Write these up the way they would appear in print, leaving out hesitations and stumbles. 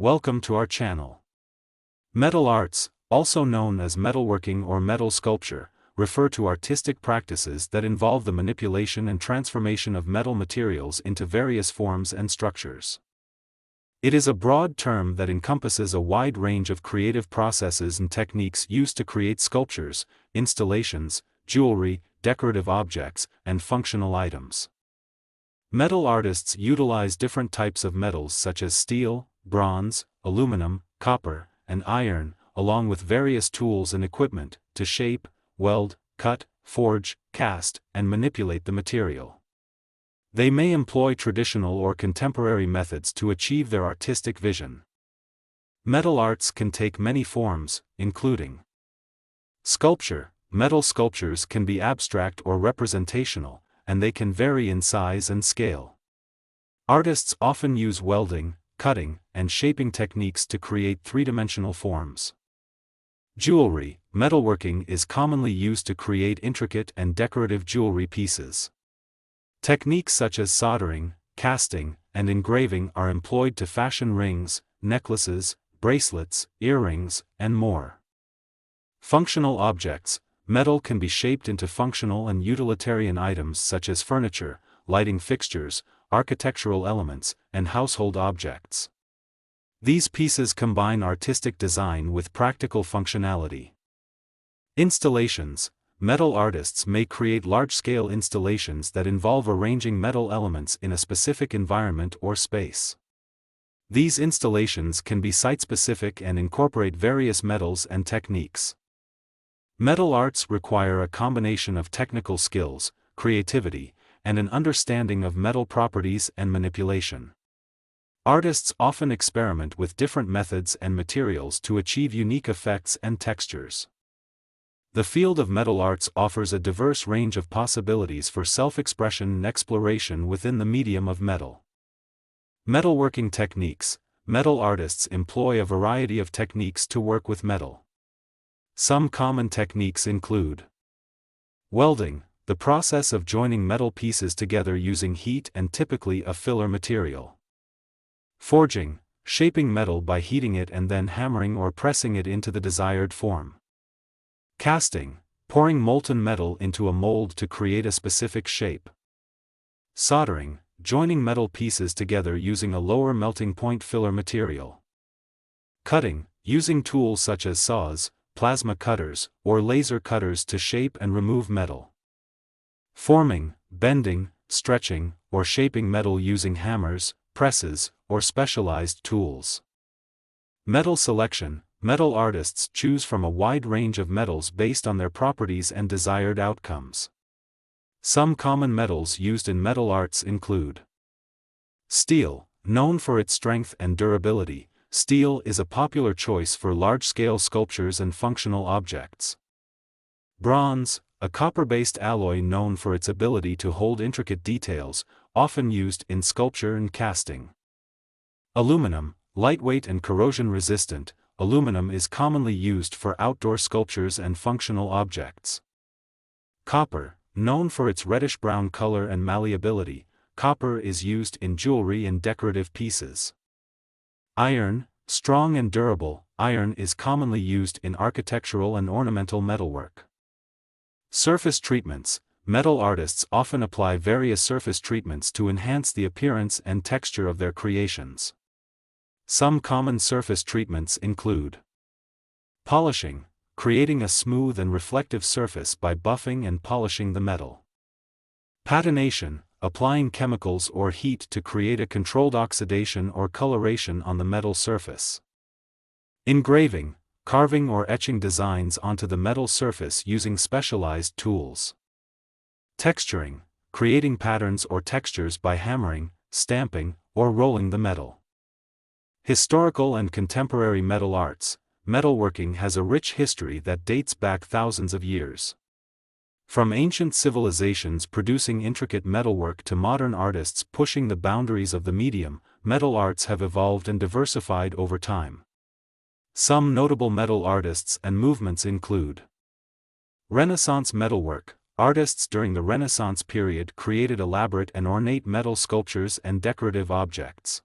Welcome to our channel. Metal arts, also known as metalworking or metal sculpture, refer to artistic practices that involve the manipulation and transformation of metal materials into various forms and structures. It is a broad term that encompasses a wide range of creative processes and techniques used to create sculptures, installations, jewelry, decorative objects, and functional items. Metal artists utilize different types of metals such as steel, bronze, aluminum, copper, and iron, along with various tools and equipment, to shape, weld, cut, forge, cast, and manipulate the material. They may employ traditional or contemporary methods to achieve their artistic vision. Metal arts can take many forms, including sculpture. Metal sculptures can be abstract or representational, and they can vary in size and scale. Artists often use welding, cutting, and shaping techniques to create three-dimensional forms. Jewelry. Metalworking is commonly used to create intricate and decorative jewelry pieces. Techniques such as soldering, casting, and engraving are employed to fashion rings, necklaces, bracelets, earrings, and more. Functional objects. Metal can be shaped into functional and utilitarian items such as furniture, lighting fixtures, architectural elements, and household objects. These pieces combine artistic design with practical functionality. Installations. Metal artists may create large-scale installations that involve arranging metal elements in a specific environment or space. These installations can be site-specific and incorporate various metals and techniques. Metal arts require a combination of technical skills, creativity, and an understanding of metal properties and manipulation. Artists often experiment with different methods and materials to achieve unique effects and textures. The field of metal arts offers a diverse range of possibilities for self-expression and exploration within the medium of metal. Metalworking techniques. Metal artists employ a variety of techniques to work with metal. Some common techniques include welding, the process of joining metal pieces together using heat and typically a filler material. Forging, shaping metal by heating it and then hammering or pressing it into the desired form. Casting, pouring molten metal into a mold to create a specific shape. Soldering, joining metal pieces together using a lower melting point filler material. Cutting, using tools such as saws, plasma cutters, or laser cutters to shape and remove metal. Forming, bending, stretching, or shaping metal using hammers, presses, or specialized tools. Metal selection. Metal artists choose from a wide range of metals based on their properties and desired outcomes. Some common metals used in metal arts include steel. Known for its strength and durability, steel is a popular choice for large-scale sculptures and functional objects. Bronze, a copper-based alloy known for its ability to hold intricate details, often used in sculpture and casting. Aluminum, lightweight and corrosion-resistant, aluminum is commonly used for outdoor sculptures and functional objects. Copper, known for its reddish-brown color and malleability, copper is used in jewelry and decorative pieces. Iron, strong and durable, iron is commonly used in architectural and ornamental metalwork. Surface treatments. Metal artists often apply various surface treatments to enhance the appearance and texture of their creations. Some common surface treatments include polishing, creating a smooth and reflective surface by buffing and polishing the metal. Patination, applying chemicals or heat to create a controlled oxidation or coloration on the metal surface. Engraving, carving or etching designs onto the metal surface using specialized tools. Texturing, creating patterns or textures by hammering, stamping, or rolling the metal. Historical and contemporary metal arts. Metalworking has a rich history that dates back thousands of years. From ancient civilizations producing intricate metalwork to modern artists pushing the boundaries of the medium, metal arts have evolved and diversified over time. Some notable metal artists and movements include Renaissance metalwork. Artists during the Renaissance period created elaborate and ornate metal sculptures and decorative objects.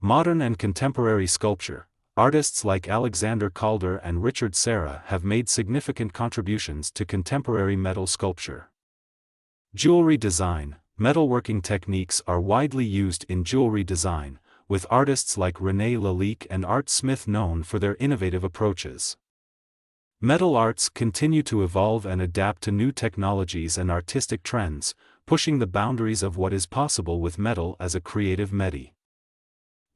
Modern and contemporary sculpture. Artists like Alexander Calder and Richard Serra have made significant contributions to contemporary metal sculpture. Jewelry design. Metalworking techniques are widely used in jewelry design, with artists like René Lalique and Art Smith known for their innovative approaches. Metal arts continue to evolve and adapt to new technologies and artistic trends, pushing the boundaries of what is possible with metal as a creative medium.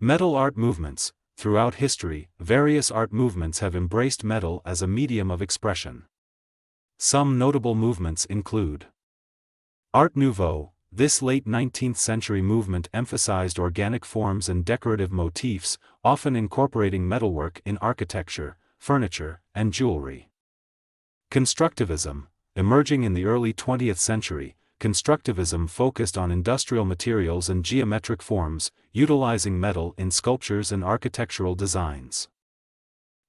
Metal art movements. Throughout history, various art movements have embraced metal as a medium of expression. Some notable movements include Art Nouveau. This late 19th century movement emphasized organic forms and decorative motifs, often incorporating metalwork in architecture, furniture, and jewelry. Constructivism. Emerging in the early 20th century, constructivism focused on industrial materials and geometric forms, utilizing metal in sculptures and architectural designs.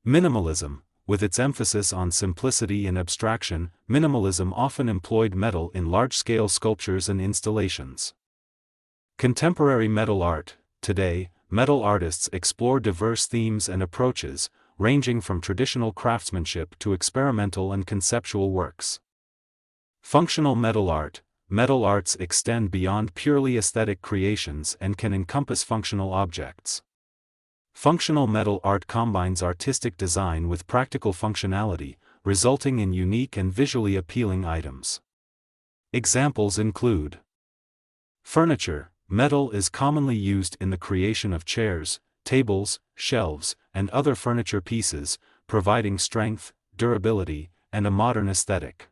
Minimalism. With its emphasis on simplicity and abstraction, minimalism often employed metal in large-scale sculptures and installations. Contemporary metal art. Today, metal artists explore diverse themes and approaches, ranging from traditional craftsmanship to experimental and conceptual works. Functional metal art. Metal arts extend beyond purely aesthetic creations and can encompass functional objects. Functional metal art combines artistic design with practical functionality, resulting in unique and visually appealing items. Examples include furniture. Metal is commonly used in the creation of chairs, tables, shelves, and other furniture pieces, providing strength, durability, and a modern aesthetic.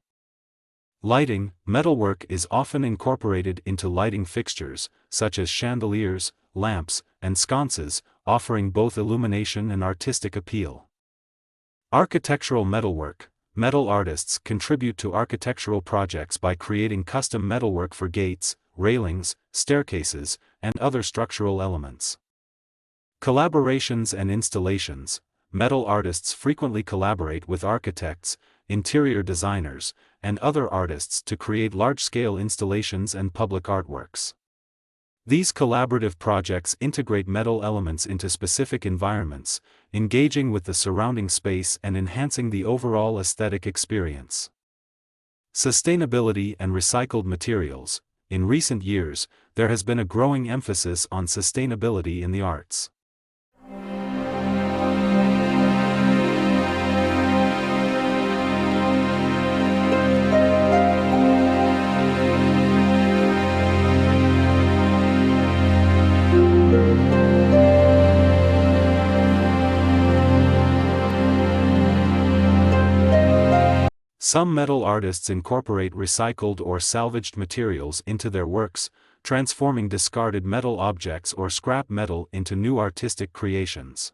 Lighting. Metalwork is often incorporated into lighting fixtures, such as chandeliers, lamps, and sconces, offering both illumination and artistic appeal. Architectural metalwork. Metal artists contribute to architectural projects by creating custom metalwork for gates, railings, staircases, and other structural elements. Collaborations and installations. Metal artists frequently collaborate with architects, interior designers, and other artists to create large-scale installations and public artworks. These collaborative projects integrate metal elements into specific environments, engaging with the surrounding space and enhancing the overall aesthetic experience. Sustainability and recycled materials. In recent years, there has been a growing emphasis on sustainability in the arts. Some metal artists incorporate recycled or salvaged materials into their works, transforming discarded metal objects or scrap metal into new artistic creations.